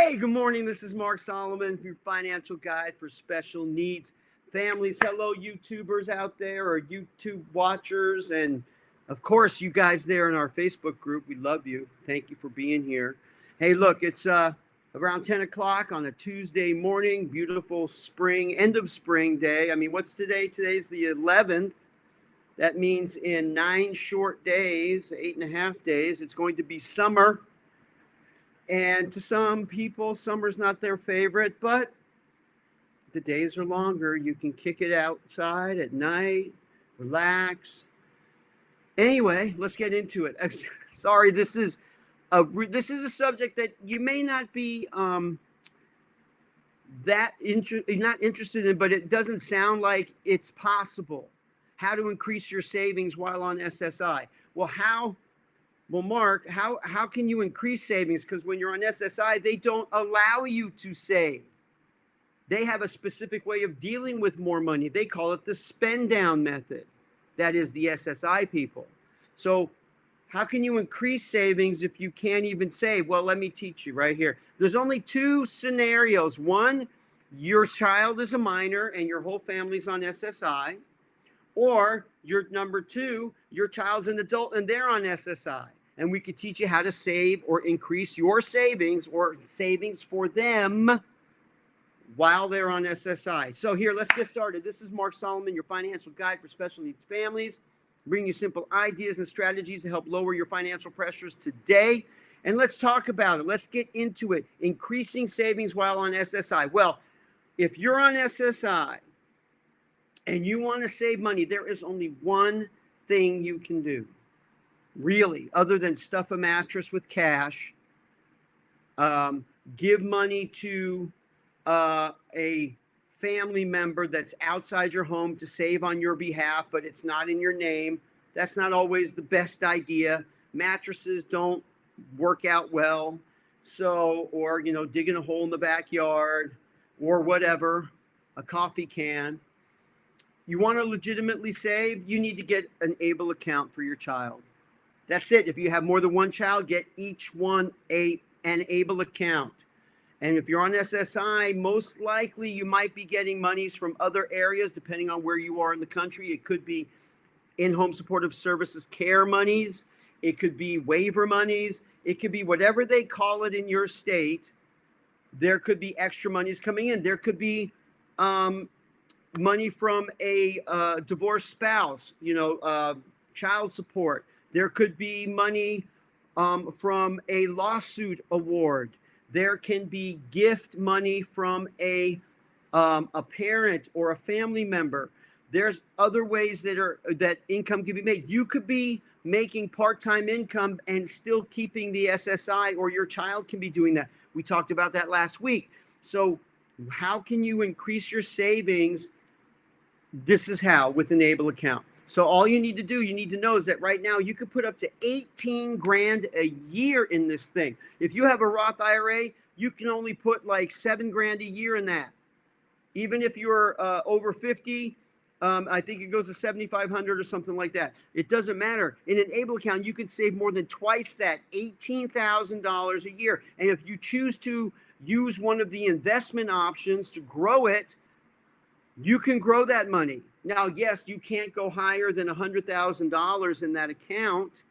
Hey, good morning. This is Mark Solomon, your financial guide for special needs families. Hello, YouTubers out there or YouTube watchers. And of course, you guys there in our Facebook group. We love you. Thank you for being here. Hey, look, it's around 10 o'clock on a Tuesday morning. Beautiful spring, end of spring day. I mean, what's today? Today's the 11th. That means in 9 short days, 8.5 days, it's going to be summer. And to some people, summer's not their favorite, but the days are longer. You can kick it outside at night, relax. Anyway, let's get into it. Sorry, this is a subject that you may not be not interested in, but it doesn't sound like it's possible. How to increase your savings while on SSI? Well, Mark, how can you increase savings? Because when you're on SSI, they don't allow you to save. They have a specific way of dealing with more money. They call it the spend down method. That is the SSI people. So how can you increase savings if you can't even save? Well, let me teach you right here. There's only 2 scenarios. One, your child is a minor and your whole family's on SSI. Or you're number 2, your child's an adult and they're on SSI. And we could teach you how to save or increase your savings or savings for them while they're on SSI. So here, let's get started. This is Mark Solomon, your financial guide for special needs families. Bring you simple ideas and strategies to help lower your financial pressures today. And let's talk about it. Let's get into it. Increasing savings while on SSI. Well, if you're on SSI and you want to save money, there is only one thing you can do, really, other than stuff a mattress with cash, give money to a family member that's outside your home to save on your behalf, but it's not in your name. That's not always the best idea. Mattresses don't work out well. So, or, digging a hole in the backyard or whatever, a coffee can. You want to legitimately save, you need to get an ABLE account for your child. That's it. If you have more than one child, get each one an ABLE account. And if you're on SSI, most likely you might be getting monies from other areas, depending on where you are in the country. It could be in-home supportive services care monies. It could be waiver monies. It could be whatever they call it in your state. There could be extra monies coming in. There could be money from a divorced spouse, child support. There could be money from a lawsuit award. There can be gift money from a parent or a family member. There's other ways that income can be made. You could be making part-time income and still keeping the SSI, or your child can be doing that. We talked about that last week. So how can you increase your savings? This is how, with an ABLE account. So all you need to know is that right now you could put up to 18 grand a year in this thing. If you have a Roth IRA, you can only put like 7 grand a year in that. Even if you're over 50, I think it goes to 7,500 or something like that. It doesn't matter. In an ABLE account, you can save more than twice that, $18,000 a year. And if you choose to use one of the investment options to grow it, you can grow that money. Now, yes, you can't go higher than $100,000 in that account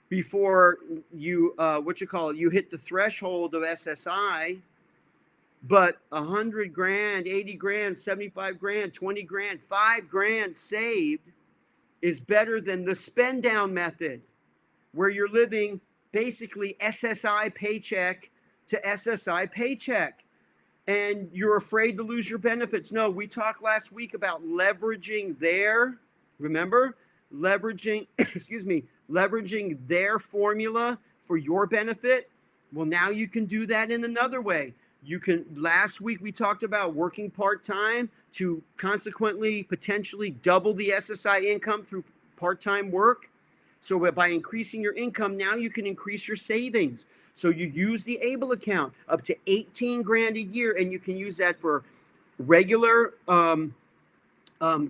before you, you hit the threshold of SSI. But 100 grand, 80 grand, 75 grand, 20 grand, 5 grand saved is better than the spend down method, where you're living basically SSI paycheck to SSI paycheck. And you're afraid to lose your benefits. No, we talked last week about leveraging leveraging their formula for your benefit. Well, now you can do that in another way. Last week we talked about working part-time to consequently potentially double the SSI income through part-time work. So by increasing your income, now you can increase your savings. So you use the ABLE account up to 18 grand a year, and you can use that for regular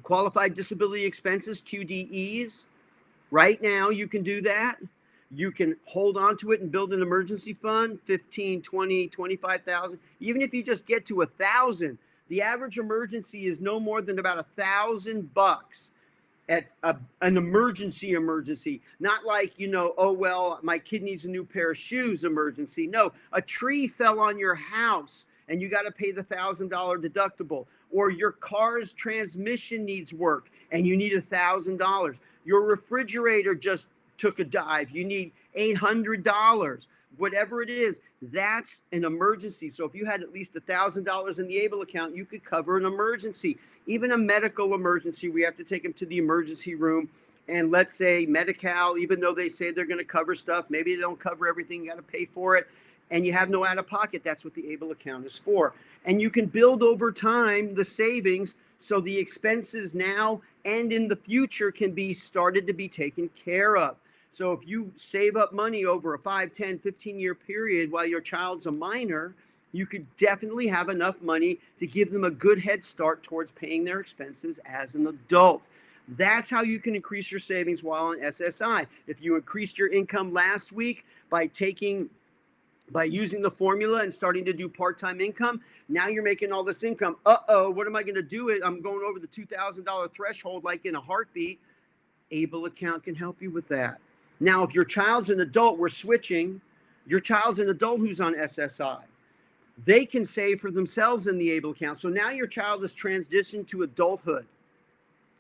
qualified disability expenses, QDEs. Right now, you can do that. You can hold on to it and build an emergency fund, 15, 20, 25,000. Even if you just get to 1,000, the average emergency is no more than about $1,000 at an emergency, not like, oh, well, my kid needs a new pair of shoes emergency. No, a tree fell on your house and you got to pay the $1,000 deductible, or your car's transmission needs work and you need $1,000. Your refrigerator just took a dive. You need $800. Whatever it is, that's an emergency. So if you had at least $1,000 in the ABLE account, you could cover an emergency. Even a medical emergency, we have to take them to the emergency room. And let's say Medi-Cal, even though they say they're going to cover stuff, maybe they don't cover everything, you got to pay for it, and you have no out-of-pocket. That's what the ABLE account is for. And you can build over time the savings so the expenses now and in the future can be started to be taken care of. So if you save up money over a 5, 10, 15-year period while your child's a minor, you could definitely have enough money to give them a good head start towards paying their expenses as an adult. That's how you can increase your savings while on SSI. If you increased your income last week by using the formula and starting to do part-time income, now you're making all this income. What am I going to do? I'm going over the $2,000 threshold like in a heartbeat. ABLE account can help you with that. Now, if your child's an adult, we're switching. Your child's an adult who's on SSI. They can save for themselves in the ABLE account. So now your child has transitioned to adulthood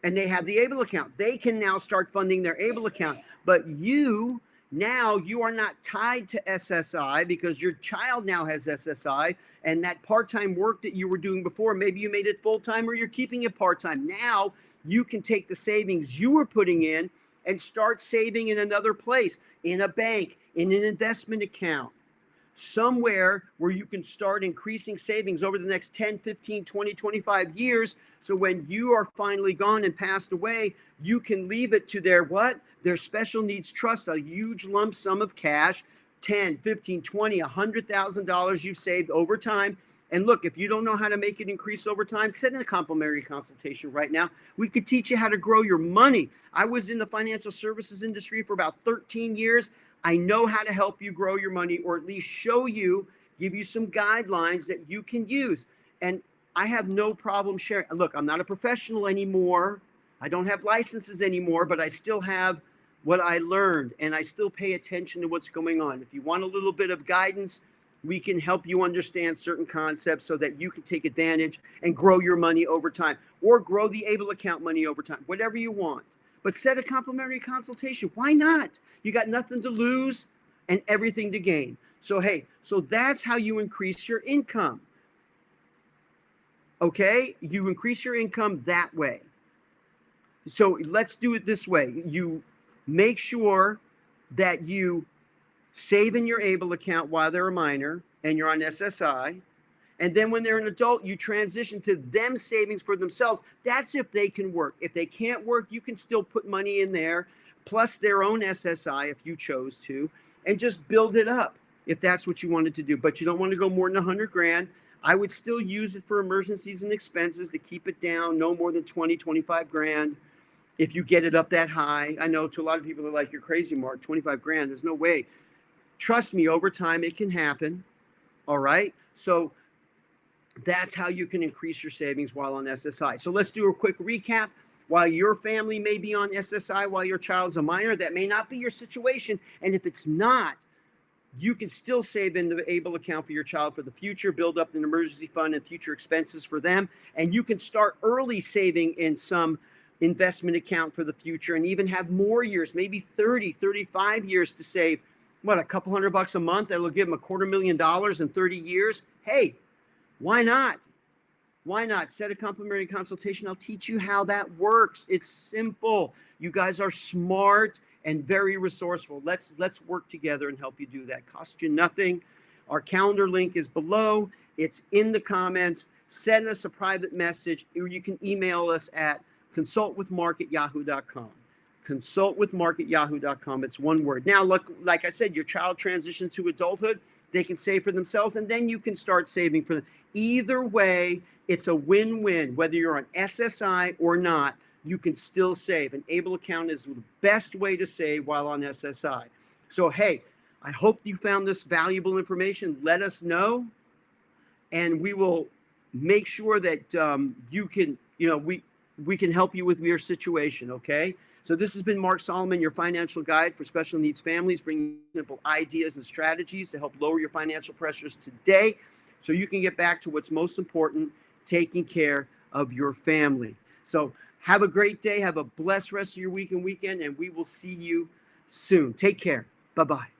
and they have the ABLE account. They can now start funding their ABLE account. But you are not tied to SSI because your child now has SSI, and that part-time work that you were doing before, maybe you made it full-time or you're keeping it part-time. Now you can take the savings you were putting in and start saving in another place, in a bank, in an investment account, somewhere where you can start increasing savings over the next 10, 15, 20, 25 years. So when you are finally gone and passed away, you can leave it to their special needs trust, a huge lump sum of cash, 10, 15, 20, $100,000 you've saved over time. And look, if you don't know how to make it increase over time, set in a complimentary consultation right now. We could teach you how to grow your money. I was in the financial services industry for about 13 years. I know how to help you grow your money, or at least show you, give you some guidelines that you can use. And I have no problem sharing. Look, I'm not a professional anymore. I don't have licenses anymore, but I still have what I learned, and I still pay attention to what's going on. If you want a little bit of guidance, we can help you understand certain concepts so that you can take advantage and grow your money over time, or grow the ABLE account money over time, whatever you want. But set a complimentary consultation. Why not? You got nothing to lose and everything to gain. So, so that's how you increase your income. Okay? You increase your income that way. So let's do it this way. You make sure that you save in your ABLE account while they're a minor and you're on SSI. And then when they're an adult, you transition to them savings for themselves. That's if they can work. If they can't work, you can still put money in there, plus their own SSI if you chose to, and just build it up if that's what you wanted to do. But you don't want to go more than 100 grand. I would still use it for emergencies and expenses to keep it down, no more than 20, 25 grand. If you get it up that high, I know to a lot of people are like, you're crazy, Mark, 25 grand, there's no way. Trust me, over time, it can happen. All right. So that's how you can increase your savings while on SSI. So let's do a quick recap. While your family may be on SSI while your child's a minor, that may not be your situation. And if it's not, you can still save in the ABLE account for your child for the future, build up an emergency fund and future expenses for them. And you can start early saving in some investment account for the future, and even have more years, maybe 30, 35 years to save, a couple $100 a month. That'll give them $250,000 in 30 years. Hey, why not? Why not? Set a complimentary consultation. I'll teach you how that works. It's simple. You guys are smart and very resourceful. Let's work together and help you do that. Cost you nothing. Our calendar link is below. It's in the comments. Send us a private message, or you can email us at consultwithmark@yahoo.com. Consultwithmark@yahoo.com. It's one word. Now, look, like I said, your child transitions to adulthood. They can save for themselves, and then you can start saving for them. Either way, it's a win-win. Whether you're on SSI or not, you can still save. An ABLE account is the best way to save while on SSI. So, hey, I hope you found this valuable information. Let us know, and we will make sure that you can, we can help you with your situation, okay? So this has been Mark Solomon, your financial guide for special needs families, bringing simple ideas and strategies to help lower your financial pressures today so you can get back to what's most important, taking care of your family. So have a great day. Have a blessed rest of your week and weekend, and we will see you soon. Take care. Bye-bye.